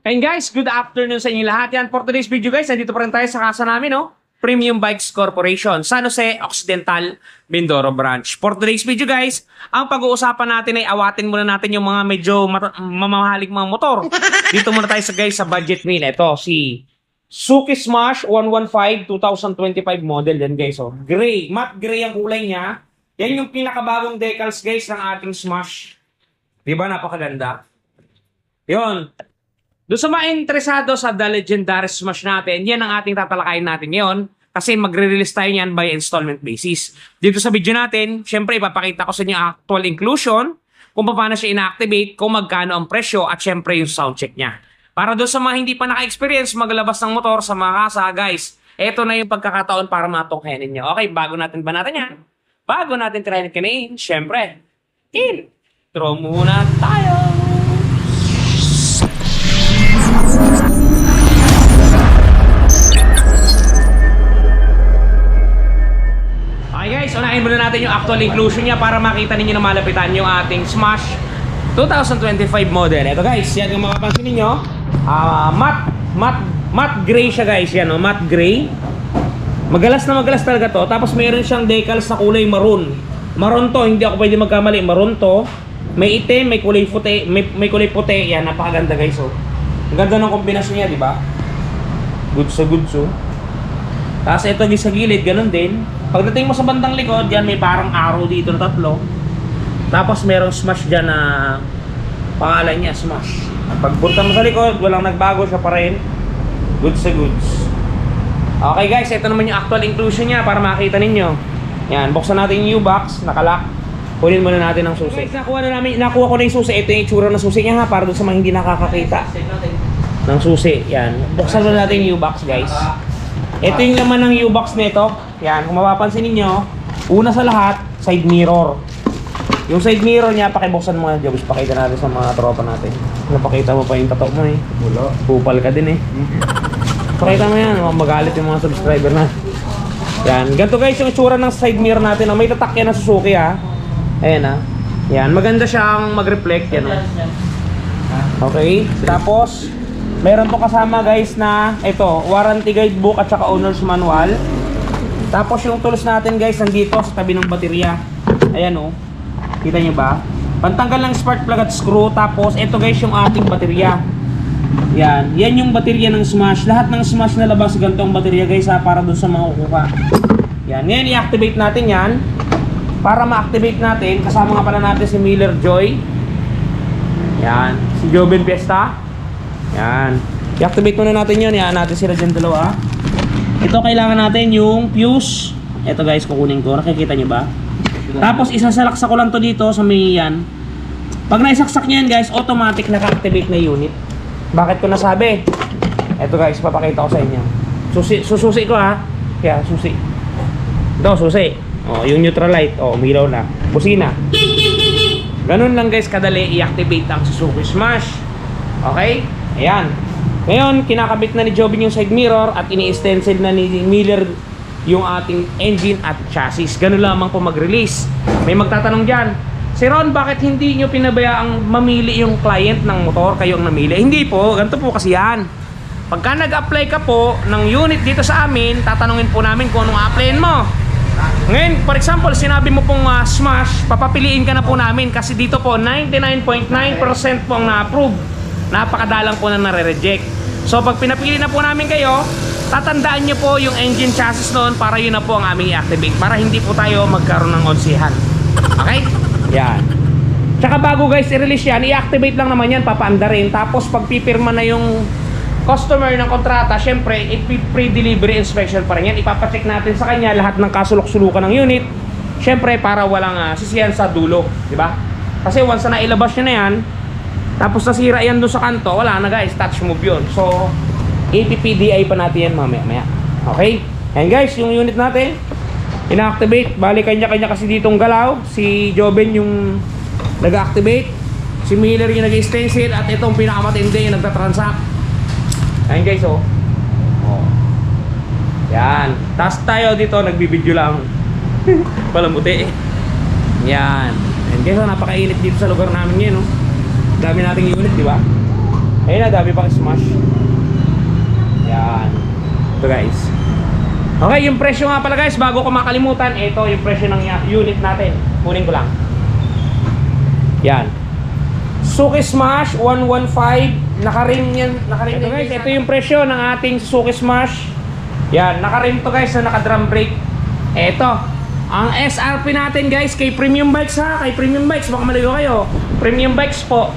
And guys, good afternoon sa inyo lahat. Yan, for today's video guys, nandito pa rin tayo sa kasa namin, no? Premium Bikes Corporation, San Jose Occidental, Mindoro Branch. For today's video guys, ang pag-uusapan natin ay awatin muna natin yung mga medyo mamahaling mga motor. Dito muna tayo sa budget meal. Ito, si Suzuki Smash 115 2025 model yan guys. Oh. Gray, matte gray ang kulay niya. Yan yung pinakabagong decals guys ng ating Smash. Diba napakaganda? Yun. Doon sa mga interesado sa The Legendary Smash natin, yan ang ating tatalakayin natin ngayon kasi magre-release tayo niyan by installment basis. Dito sa video natin, syempre ipapakita ko sa inyo actual inclusion, kung paano siya ina-activate, kung magkano ang presyo at syempre yung sound check niya. Para doon sa mga hindi pa naka-experience maglabas ng motor sa mga kasa, guys, eto na yung pagkakataon para matunghayan ninyo. Okay, bago natin yan, bago natin try kinain, syempre, intro muna tayo! Okay guys, unahin muna natin yung actual inclusion niya para makita ninyo na malapitan yung ating Smash 2025 model. Ito guys, yan yung mapapansin ninyo. Matte gray siya guys, yan o, matte gray. Magalas na magalas talaga to. Tapos mayroon siyang decals na kulay maroon. Maroon to, hindi ako pwede magkamali. Maroon to. May itim, may kulay puti, may kulay puti. Yan, napakaganda guys oh. Ang ganda ng kombinasyon niya, di ba? Good so. Tapos ito sa gilid, ganun din. Pagdating mo sa bandang likod, yan may parang arrow dito na tatlo. Tapos merong Smash dyan na pangalan niya, Smash. Pagpunta mo sa likod, walang nagbago, siya pa rin. Goods. Okay guys, ito naman yung actual inclusion niya para makita ninyo. Yan, buksan natin yung U-box, nakalock. Kunin muna natin ang susi. Guys, nakuha ko na yung susi. Ito yung itsura ng susi niya ha, para doon sa mga hindi nakakakita ng susi. Yan, buksan muna natin yung U-box guys. Ito yung laman ng U-box nito. Yan, kung mapapansin niyo, una sa lahat, side mirror. Yung side mirror niya, pakibuksan mo nga, Jobs. Pakita natin sa mga tropa natin. Napakita mo pa yung tato mo eh. Wala. Kupal ka din eh. Pakita mo yan, magalit yung mga subscriber na. Yan, ganito guys yung itsura ng side mirror natin. May tatak yan na Suzuki ha. Ayan ha. Yan, maganda siyang mag-reflect yan. Okay, tapos meron to kasama guys na ito, warranty guidebook at saka owner's manual. Tapos yung tools natin guys nandito sa tabi ng baterya. Ayan oh. Kita nyo ba? Pantanggal ng spark plug at screw. Tapos ito guys yung ating baterya. Yan yung baterya ng Smash. Lahat ng Smash na labas ganito ang baterya guys ha, para dun sa mga kukuha. Yan, ngayon i-activate natin yan. Para ma-activate natin, kasama nga pala natin si Miller Joy. Yan, si Joven Fiesta. Yan. I-activate muna natin yun. Yan natin sila dyan dalawa. Ito kailangan natin yung fuse. Ito guys, kukunin ko. Nakikita nyo ba? Tapos isasalaksak ko lang to dito sa may yan. Pag naisaksak nyo yan guys, automatic naka-activate na unit. Bakit ko nasabi? Ito guys, papakita ko sa inyo. Sususi ko ha. Kaya susi. Ito, susi. O, yung neutral light. O, umilaw na. Busina. Ganun lang guys kadali i-activate ang Suzuki Smash. Okay? Ayan. Ngayon, kinakabit na ni Jobin yung side mirror at ini-stencil na ni Miller yung ating engine at chassis. Ganun lamang po mag-release. May magtatanong dyan, si Ron, bakit hindi nyo pinabayaang mamili yung client ng motor, kayo ang namili? Hindi po, ganito po kasi yan. Pagka nag-apply ka po ng unit dito sa amin, tatanungin po namin kung anong applyin mo. Ngayon, for example, sinabi mo pong Smash, papapiliin ka na po namin kasi dito po 99.9% po ang na-approve. Napakadalang po na nare-reject. So pag pinapili na po namin kayo, tatandaan nyo po yung engine chassis noon para yun na po ang aming i-activate para hindi po tayo magkaroon ng onsihan. Okay? Yan. Tsaka bago guys i-release yan, i-activate lang naman yan, papaanda rin. Tapos pag pipirma na yung customer ng kontrata, syempre pre-delivery inspection pa rin yan. Ipapacheck natin sa kanya lahat ng kasulok-sulukan ng unit. Syempre para walang sisiyan sa dulo, di ba? Kasi once na ilabas nyo na yan, tapos nasira yan doon sa kanto, wala na guys, touch move yun. So, APPDI pa natin yan mamaya. Okay? Ayan guys, yung unit natin, ina-activate. Bali, kanya-kanya kasi ditong galaw. Si Joven yung nag-activate. Si Miller yung nag-stencil. At itong pinakamatindi yung nagtatransact. Ayan guys, oh. Yan. Tapos tayo dito, nagbibideo lang. Palamuti eh. Yan. Ayan guys, napakainit dito sa lugar namin ngayon, oh. Dami nating unit, di ba? Ayun na, dami pang smash. Yan. Ito guys. Okay, yung presyo nga pala guys, bago ko makalimutan, ito yung presyo ng unit natin. Kunin ko lang. Yan. Suzuki Smash 115. Naka-rim yan. Naka-rim ito guys, ito yung presyo ng ating Suzuki Smash. Yan, naka-rim to guys na naka-drum brake. Ito. Ang SRP natin guys, kay Premium Bikes ha, kay Premium Bikes, baka maligo kayo. Premium Bikes po,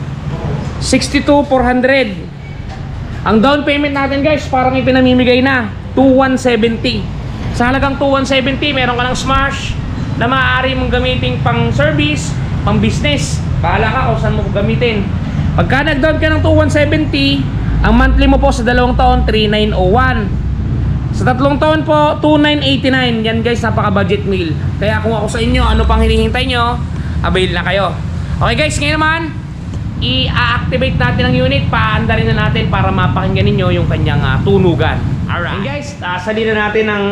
62,400. Ang down payment natin guys, parang ipinamimigay na 2,170. Sa halagang 2,170, meron ka ng Smash na maaari mong gamitin pang service, pang business. Bahala ka kung saan mo gamitin. Pagka nag-down ka ng 2,170, ang monthly mo po sa 2 taon, 3,901. Sa 3 taon po, 2,989. Yan guys, napaka-budget meal. Kaya kung ako sa inyo, ano pang hinihintay nyo, avail na kayo. Okay guys, ngayon naman, i-activate natin ang unit. Paandarin na natin para mapakinggan ninyo yung kanyang tunugan. Alright. And guys, salina natin ng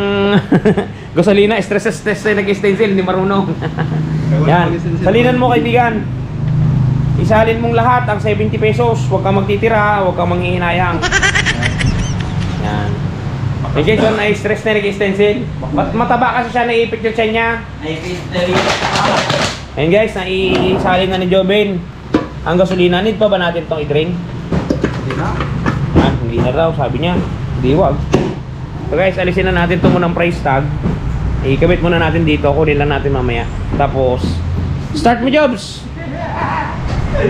gasolina. Stress na nag-stencil, hindi marunong. Yan. Salinan mo kaibigan. Isalin mong lahat ang 70 pesos. Huwag kang magtitira, huwag kang manghihinayang. Yan. And guys, yun ay stress na nag-stencil. Mataba kasi siya, naiipit yung tiyan niya. And guys, naisalin na ni Joben ang gasolina. Need pa ba natin itong i-drain? Hindi na. Hindi na raw, sabi niya. Hindi, wag. So guys, alisin na natin ito munang price tag. Ikabit muna natin dito, kunin lang natin mamaya. Tapos, start mo Jobs! So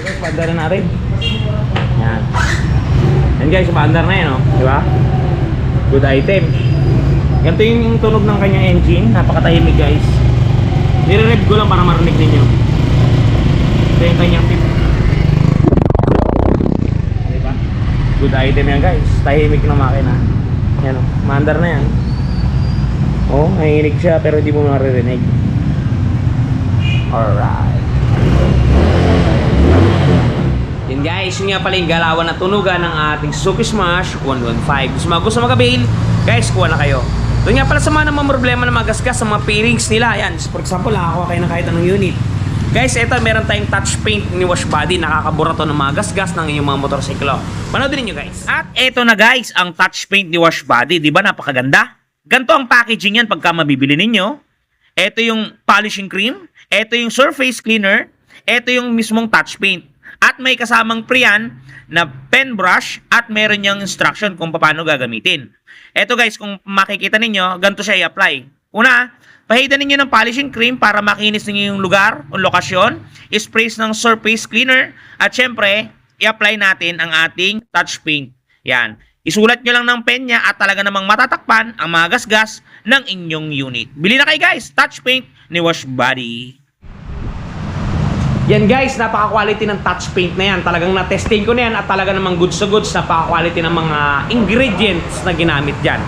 guys, paandar na natin. Yan. Yan guys, paandar na yan, oh. Diba? Good item. Ganito yung tunog ng kanyang engine. Napakatahimik guys. Nire-rev ko lang para marinig ninyo. Ito yung kanyang tip. Diba? Good item yan guys. Tahimik na makina. Yan o. Maandar na yan. Oh, nahihinig siya pero hindi mo maririnig. Alright. Yan guys, yun nga pala yung galawan na tunugan ng ating Suzuki Smash 115. Gusto mag-avail, guys, kuha na kayo. Doon nga pala sa mga namang problema na magasgas sa mga pairings nila. Yan, for example, nakakuha kayo ng kahit anong unit. Guys, ito meron tayong touch paint ni wash body. Nakakabura to ng mga gasgas ng inyong mga motorsiklo. Panoodin niyo guys. At ito na guys, ang touch paint ni wash body. Diba napakaganda? Ganto ang packaging yan pagka mabibili ninyo. Ito yung polishing cream. Ito yung surface cleaner. Ito yung mismong touch paint. At may kasamang pre-yan na pen brush at meron niyang instruction kung paano gagamitin. Ito guys, kung makikita ninyo, ganito siya i-apply. Una, pahidan ninyo ng polishing cream para makinis ninyo yung lugar o lokasyon. Sprays ng surface cleaner. At syempre, i-apply natin ang ating touch paint. Yan. Isulat nyo lang ng pen niya at talaga namang matatakpan ang mga gasgas ng inyong unit. Bili na kayo guys, touch paint ni Wash Body. Yan guys, napaka-quality ng touch paint na yan. Talagang na-testing ko na yan at talaga namang goods to goods. Napaka-quality ng mga ingredients na ginamit dyan.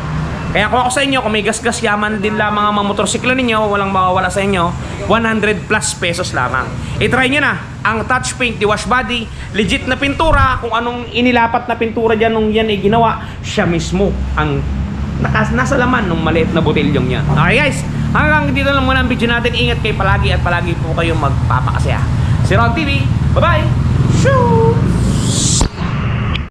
Kaya kung ako sa inyo, kung may gasgas yaman din lamang ang mga motorsiklo ninyo, walang mawawala sa inyo, 100 plus pesos lamang. I-try nyo na ang touch paint ni Wash Body. Legit na pintura, kung anong inilapat na pintura dyan nung yan ay ginawa, siya mismo ang nasa laman ng maliit na botilyong yan. Okay guys, hanggang dito lang muna ang video natin. Ingat kayo palagi at palagi po kayong magpapakasaya. Si Ron TV, bye bye! Shoo!